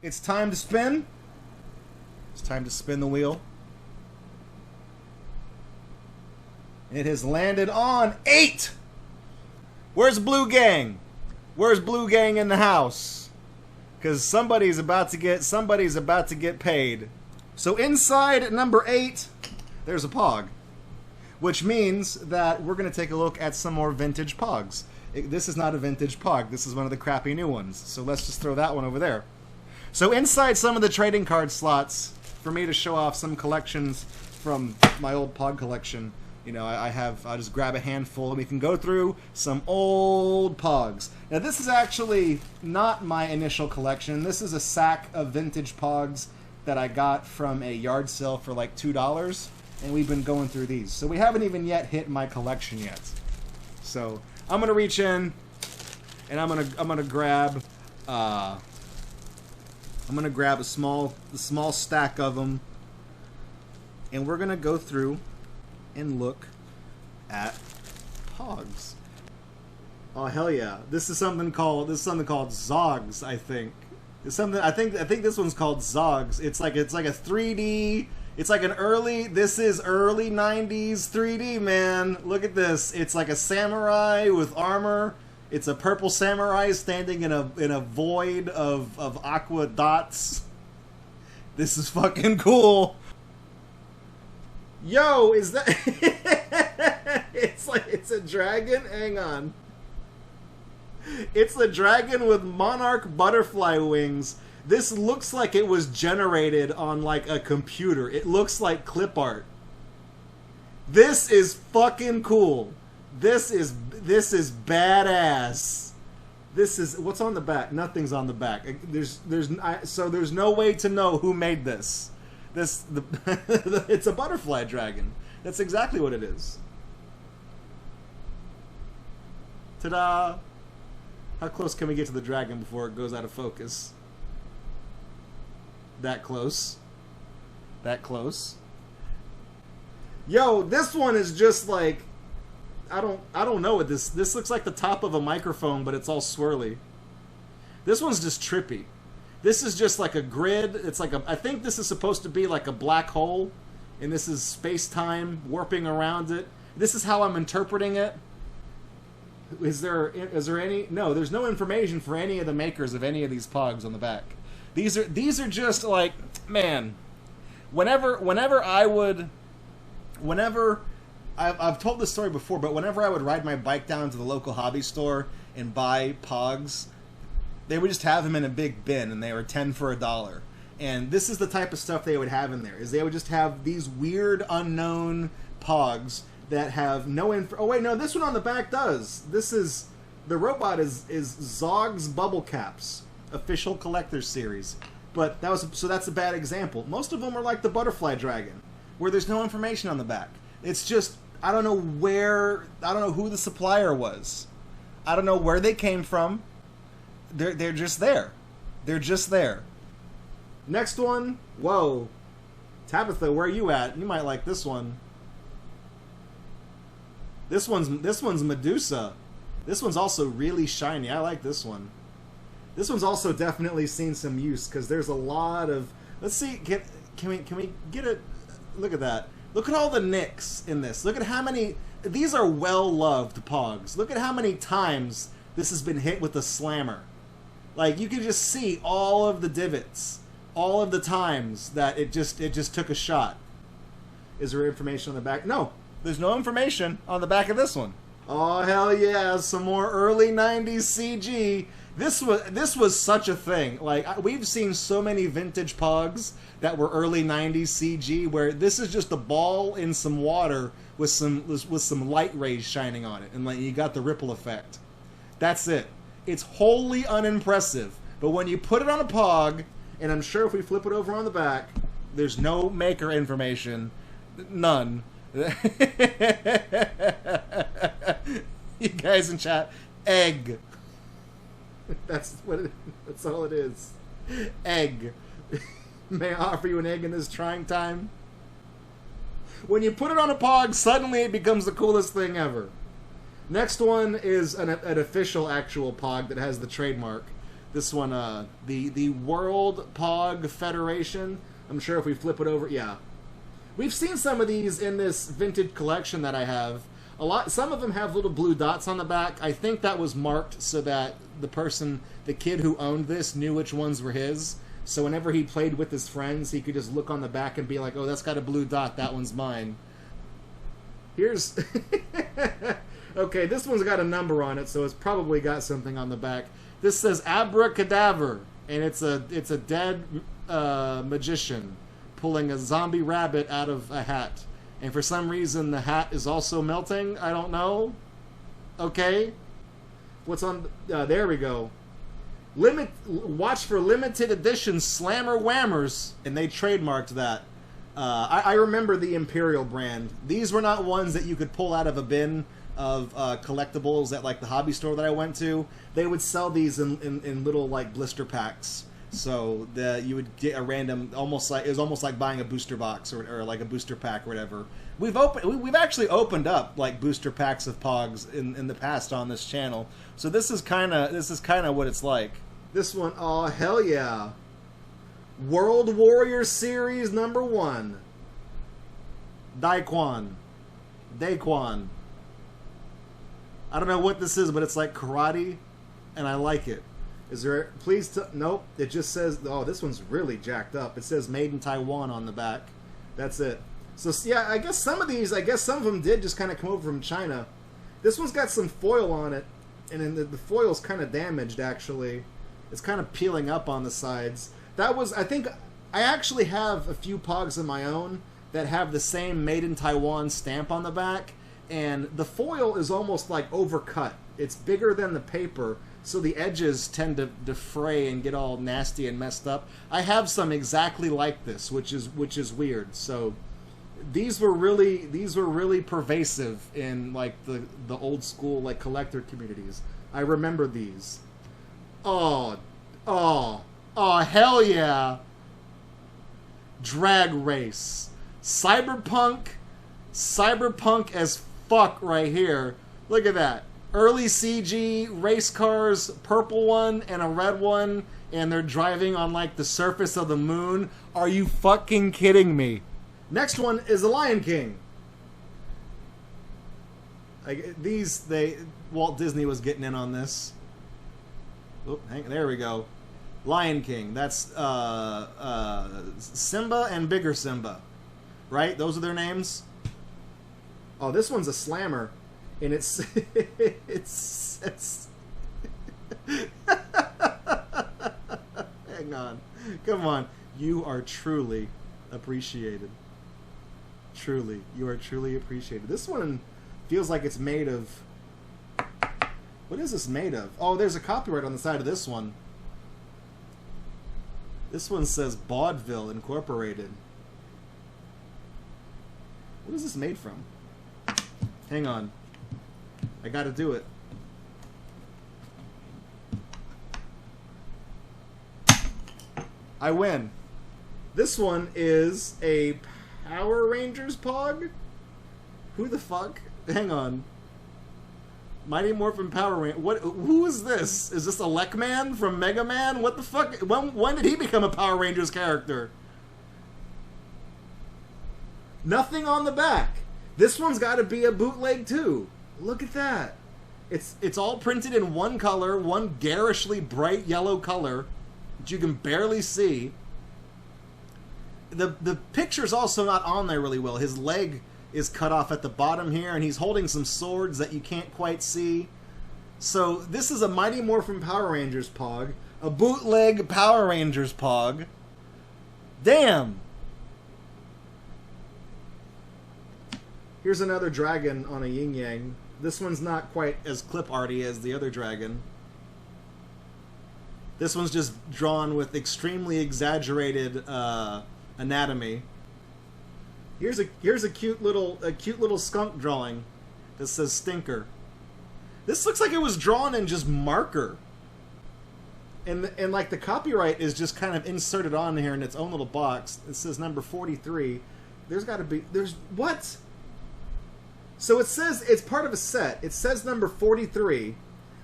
It's time to spin. It's time to spin the wheel. It has landed on 8! Where's Blue Gang? Where's Blue Gang in the house? Because somebody's about to get paid. So inside number 8, there's a Pog. Which means that we're going to take a look at some more vintage Pogs. This is not a vintage Pog. This is one of the crappy new ones. So let's just throw that one over there. So inside some of the trading card slots, for me to show off some collections from my old Pog collection, you know, I'll just grab a handful and we can go through some old Pogs. Now this is actually not my initial collection. This is a sack of vintage Pogs that I got from a yard sale for like $2, and we've been going through these. So we haven't even yet hit my collection yet. So I'm gonna reach in and I'm gonna grab a small stack of them, and we're gonna go through and look at Pogs. Oh hell yeah! This is something called Zogs. I think it's something. I think this one's called Zogs. It's like a 3D. It's like this is early 90s 3D, man. Look at this. It's like a samurai with armor. It's a purple samurai standing in a void of aqua dots. This is fucking cool. Yo, is that it's a dragon? Hang on. It's the dragon with monarch butterfly wings. This looks like it was generated on like a computer. It looks like clip art. This is fucking cool. This is badass. This is what's on the back. Nothing's on the back. So there's no way to know who made this. It's a butterfly dragon. That's exactly what it is. Ta-da! How close can we get to the dragon before it goes out of focus? That close. That close. Yo, this one is just like I don't know what this looks like the top of a microphone, but it's all swirly. This one's just trippy. This is just like a grid. It's like I think this is supposed to be like a black hole, and this is space-time warping around it. This is how I'm interpreting it. Is there any? No, there's no information for any of the makers of any of these Pogs on the back. These are just like, man. Whenever I've told this story before, but whenever I would ride my bike down to the local hobby store and buy Pogs, they would just have them in a big bin, and they were 10 for $1. And this is the type of stuff they would have in there. Is they would just have these weird unknown Pogs that have no info. Oh wait, no, this one on the back does. This is the robot is Zog's Bubble Caps official collector's series. But that's a bad example. Most of them are like the butterfly dragon, where there's no information on the back. It's just I don't know who the supplier was. I don't know where they came from. They're just there. They're just there. Next one. Whoa. Tabitha, where are you at? You might like this one. This one's Medusa. This one's also really shiny. I like this one. This one's also definitely seen some use because there's a lot of. Let's see. Can we get a look at that? Look at all the nicks in this. Look at how many. These are well-loved Pogs. Look at how many times this has been hit with a slammer. Like you can just see all of the divots, all of the times that it just took a shot. Is there information on the back? No, there's no information on the back of this one. Oh hell yeah! Some more early '90s CG. This was such a thing. Like we've seen so many vintage Pogs that were early '90s CG, where this is just a ball in some water with some light rays shining on it, and like you got the ripple effect. That's it. It's wholly unimpressive. But when you put it on a Pog, and I'm sure if we flip it over on the back, there's no maker information, none. You guys in chat, egg. That's all it is. Egg. May I offer you an egg in this trying time? When you put it on a Pog, suddenly it becomes the coolest thing ever. Next one is an official actual Pog that has the trademark. This one, the World Pog Federation. I'm sure if we flip it over, yeah. We've seen some of these in this vintage collection that I have. Some of them have little blue dots on the back. I think that was marked so that the kid who owned this knew which ones were his. So whenever he played with his friends, he could just look on the back and be like, oh, that's got a blue dot, that one's mine. Here's... Okay, this one's got a number on it, so it's probably got something on the back. This says Abracadaver, and it's a dead magician pulling a zombie rabbit out of a hat. And for some reason, the hat is also melting. I don't know. Okay. What's on... there we go. Watch for limited edition Slammer Whammers. And they trademarked that. I remember the Imperial brand. These were not ones that you could pull out of a bin of collectibles at like the hobby store that I went to. They would sell these in little like blister packs. So you would get a random, it was almost like buying a booster box or like a booster pack or whatever. We've actually opened up like booster packs of Pogs in the past on this channel. So this is kind of what it's like. This one, oh hell yeah. World Warrior Series #1. Daquan. I don't know what this is, but it's like karate, and I like it. Is there... Please... Nope. It just says... Oh, this one's really jacked up. It says made in Taiwan on the back. That's it. So, yeah, I guess some of them did just kind of come over from China. This one's got some foil on it, and then the foil's kind of damaged, actually. It's kind of peeling up on the sides. That was... I think... I actually have a few Pogs of my own that have the same made in Taiwan stamp on the back, and the foil is almost like overcut. It's bigger than the paper, so the edges tend to defray and get all nasty and messed up. I have some exactly like this, which is weird. So these were really pervasive in like the old school like collector communities. I remember these. Oh hell yeah. Drag Race. Cyberpunk as fuck right here. Look at that. Early CG, race cars, purple one and a red one, and they're driving on like the surface of the moon. Are you fucking kidding me? Next one is The Lion King. Walt Disney was getting in on this. Oh, there we go. Lion King. That's Simba and Bigger Simba. Right? Those are their names? Oh, this one's a slammer. And it's... Hang on. Come on. You are truly appreciated. Truly. You are truly appreciated. This one feels like it's made of... What is this made of? Oh, there's a copyright on the side of this one. This one says Vaudeville Incorporated. What is this made from? Hang on. I gotta do it. I win. This one is a Power Rangers Pog? Who the fuck? Hang on. Mighty Morphin Power Rangers. What? Who is this? Is this a Lek-Man from Mega Man? What the fuck? When did he become a Power Rangers character? Nothing on the back. This one's got to be a bootleg too. Look at that. It's all printed in one color, one garishly bright yellow color that you can barely see. The picture's also not on there really well. His leg is cut off at the bottom here, and he's holding some swords that you can't quite see. So this is a Mighty Morphin Power Rangers Pog, a bootleg Power Rangers Pog. Damn! Here's another dragon on a yin-yang. This one's not quite as clip-arty as the other dragon. This one's just drawn with extremely exaggerated anatomy. Here's a cute little skunk drawing that says Stinker. This looks like it was drawn in just marker. And like the copyright is just kind of inserted on here in its own little box. It says number 43. There's what? So it says it's part of a set. It says number 43,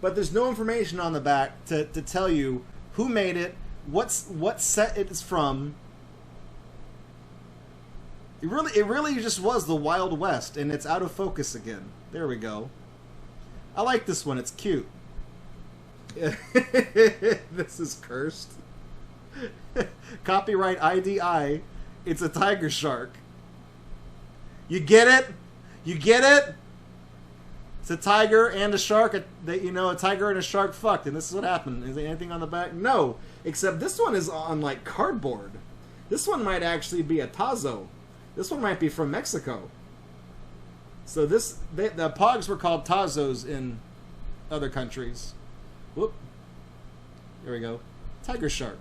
but there's no information on the back to tell you who made it, what set it is from. It really just was the Wild West, and it's out of focus again. There we go. I like this one. It's cute. This is cursed. Copyright IDI. It's a tiger shark. You get it? You get it? It's a tiger and a shark. A tiger and a shark fucked, and this is what happened. Is there anything on the back? No, except this one is on like cardboard. This one might actually be a Tazo. This one might be from Mexico. So the Pogs were called Tazos in other countries. Whoop. There we go. Tiger shark.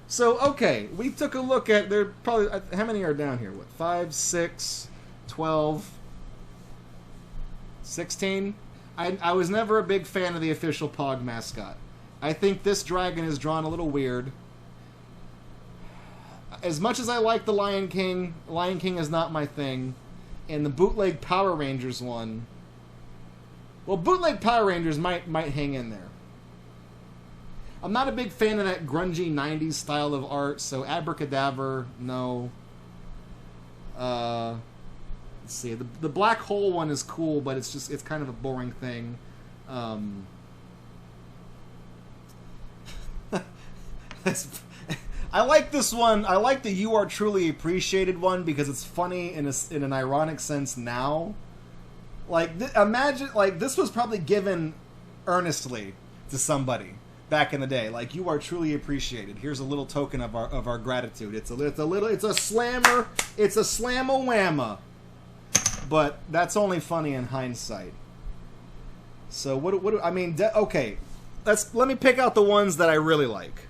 So, okay, we took a look at, there probably, how many are down here? What, 5, 6, 12, 16? I was never a big fan of the official Pog mascot. I think this dragon is drawn a little weird. As much as I like the Lion King is not my thing. And the bootleg Power Rangers one, well, bootleg Power Rangers might hang in there. I'm not a big fan of that grungy 90s style of art, so Abracadabra, no. Let's see, the black hole one is cool, but it's kind of a boring thing. I like this one. I like the You Are Truly Appreciated one because it's funny in an ironic sense now. Like, imagine, like, this was probably given earnestly to somebody back in the day. Like, you are truly appreciated. Here's a little token of our gratitude. It's a slammer. It's a slam-a-whamma. But that's only funny in hindsight. So okay. Let me pick out the ones that I really like.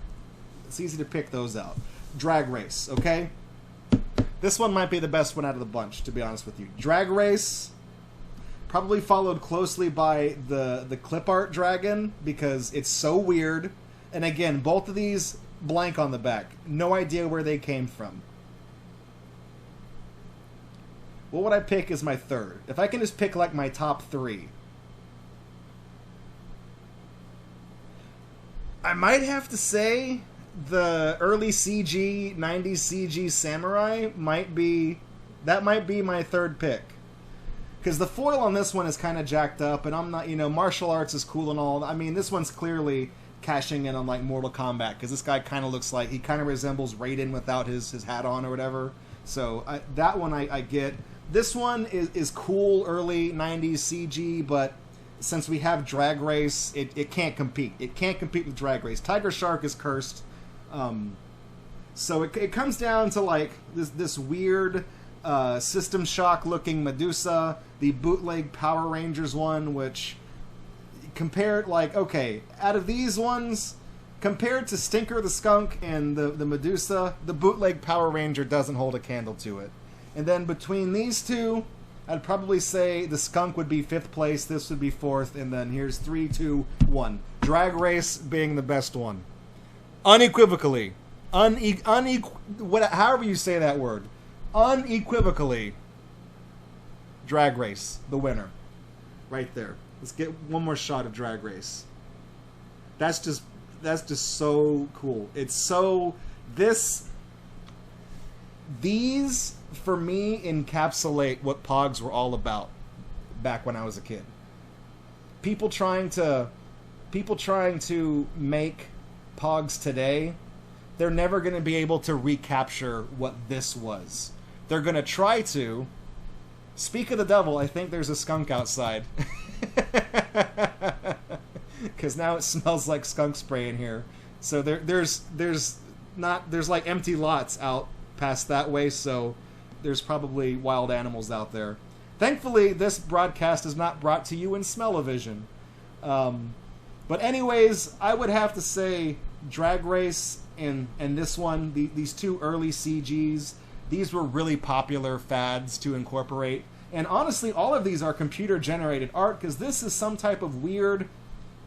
It's easy to pick those out. Drag Race, okay? This one might be the best one out of the bunch, to be honest with you. Drag Race, probably followed closely by the clip art dragon, because it's so weird. And again, both of these blank on the back. No idea where they came from. What would I pick as my third? If I can just pick like my top 3. I might have to say the early CG, 90s CG Samurai might be my third pick. Because the foil on this one is kind of jacked up, and I'm not, martial arts is cool and all. I mean, this one's clearly cashing in on, like, Mortal Kombat, because this guy kind of looks like, he kind of resembles Raiden without his hat on or whatever. So, that one I get. This one is cool, early 90s CG, but since we have Drag Race, it can't compete. It can't compete with Drag Race. Tiger Shark is cursed. So it comes down to, like, this weird System Shock looking Medusa, the bootleg Power Rangers one, which compared, like, okay, out of these ones, compared to Stinker the Skunk and the Medusa, the bootleg Power Ranger doesn't hold a candle to it. And then between these two, I'd probably say the Skunk would be 5th place, this would be 4th, and then here's 3, 2, 1. Drag Race being the best one. Unequivocally. However you say that word. Unequivocally. Drag Race, the winner. Right there. Let's get one more shot of Drag Race. That's just so cool. It's so... These, for me, encapsulate what Pogs were all about back when I was a kid. People trying to make Pogs today, they're never going to be able to recapture what this was. They're going to try to. Speak of the devil, I think there's a skunk outside. Because now it smells like skunk spray in here. So there's like empty lots out past that way, so there's probably wild animals out there. Thankfully, this broadcast is not brought to you in smell-o-vision. But anyways, I would have to say Drag Race and this one, these two early CGs, these were really popular fads to incorporate. And honestly, all of these are computer-generated art, because this is some type of weird,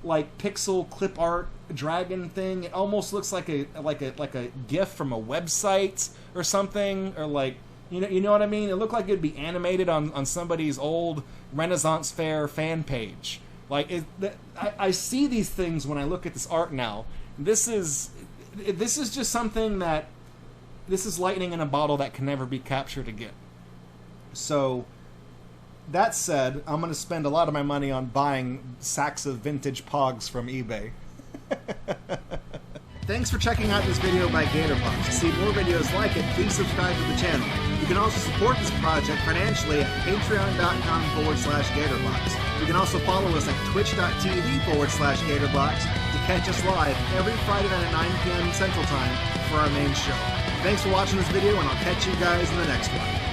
like, pixel clip art dragon thing. It almost looks like a GIF from a website or something, or like, you know what I mean? It looked like it'd be animated on somebody's old Renaissance Fair fan page. Like, I see these things when I look at this art now. This is just something that, this is lightning in a bottle that can never be captured again. So, that said, I'm going to spend a lot of my money on buying sacks of vintage Pogs from eBay. Thanks for checking out this video by GatorBox. To see more videos like it, please subscribe to the channel. You can also support this project financially at patreon.com/GatorBox. You can also follow us at twitch.tv/GatorBox to catch us live every Friday night at 9 p.m. Central Time for our main show. Thanks for watching this video, and I'll catch you guys in the next one.